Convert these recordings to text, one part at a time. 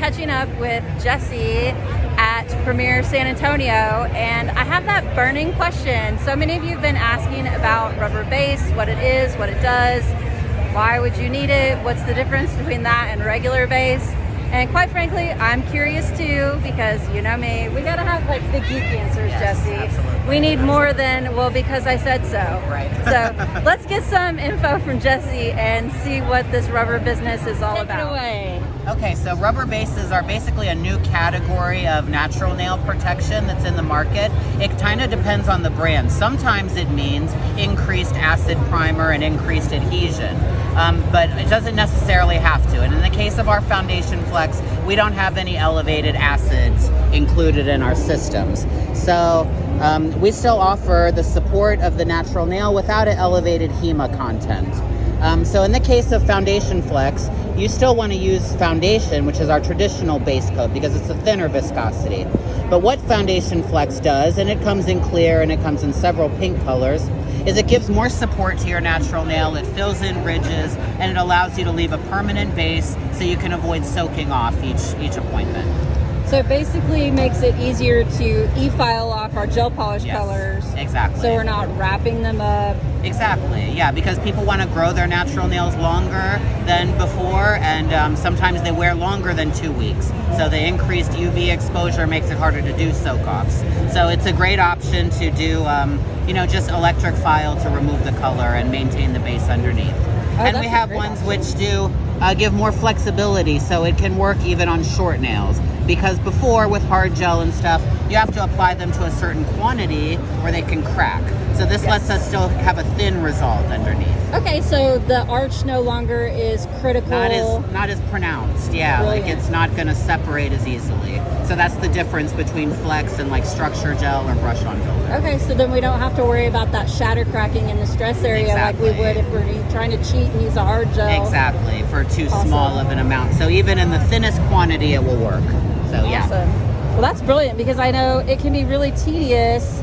catching up with Jesse at Premier San Antonio, and I have that burning question. So many of you have been asking about rubber base, what it is, what it does, why would you need it, what's the difference between that and regular base. And quite frankly, I'm curious too, because you know me, we gotta have like the geek answers, Yes, Jesse. absolutely. We need more than, well, because I said so. Right. So let's get some info from Jesse and see what this rubber business is all about. Take it away. Okay, so rubber bases are basically a new category of natural nail protection that's in the market. It kind of depends on the brand. Sometimes it means increased acid primer and increased adhesion, but it doesn't necessarily have to. And in the case of our Foundation Flex, we don't have any elevated acids included in our systems. So we still offer the support of the natural nail without an elevated HEMA content. So in the case of Foundation Flex, you still want to use foundation, which is our traditional base coat, because it's a thinner viscosity. But what Foundation Flex does, and it comes in clear and it comes in several pink colors, is it gives more support to your natural nail, it fills in ridges, and it allows you to leave a permanent base so you can avoid soaking off each appointment. So it basically makes it easier to e-file off our gel polish Yes, colors. exactly. So we're not wrapping them up. Exactly, yeah, because people want to grow their natural nails longer than before, and sometimes they wear longer than 2 weeks. So the increased UV exposure makes it harder to do soak-offs. So it's a great option to do, just electric file to remove the color and maintain the base underneath. And we have ones which do give more flexibility, so it can work even on short nails. Because before, with hard gel and stuff, you have to apply them to a certain quantity or they can crack. So this lets us still have a thin result underneath. Okay, so the arch no longer is critical. Not as pronounced, yeah. Brilliant. Like it's not going to separate as easily. So that's the difference between Flex and like structure gel or brush-on builder. Okay, so then we don't have to worry about that shatter cracking in the stress area Exactly. like we would if we're trying to cheat and use a hard gel. Exactly, for too Awesome. small of an amount. So even in the thinnest quantity, it will work. So yeah. Awesome. Well, that's brilliant, because I know it can be really tedious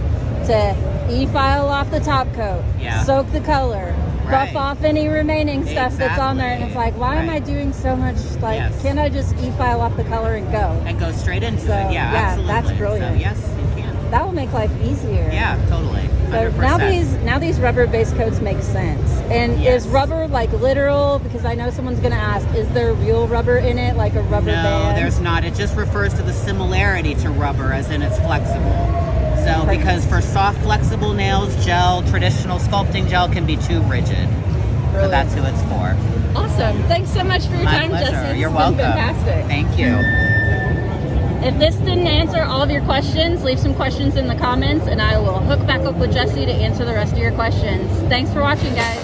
to e-file off the top coat, Yeah. soak the color, buff Right. off any remaining stuff that's on there, and it's like, why am I Right. doing so much? Like, Yes. can I just e-file off the color and go? And go straight into So, it. Yeah, yeah, absolutely. that's brilliant. So yes, you can. That will make life easier. Yeah, totally. So 100%. now these rubber base coats make sense. And Yes. is rubber like literal? Because I know someone's gonna ask, is there real rubber in it, like a rubber No, band? there's not. It just refers to the similarity to rubber, as in it's flexible. So Perfect. because for soft, flexible nails, gel, traditional sculpting gel can be too rigid. So that's who it's for. Awesome. Thanks so much for your My time, pleasure. Jesse. You're It's welcome. been fantastic. Thank you. If this didn't answer all of your questions, leave some questions in the comments and I will hook back up with Jesse to answer the rest of your questions. Thanks for watching, guys.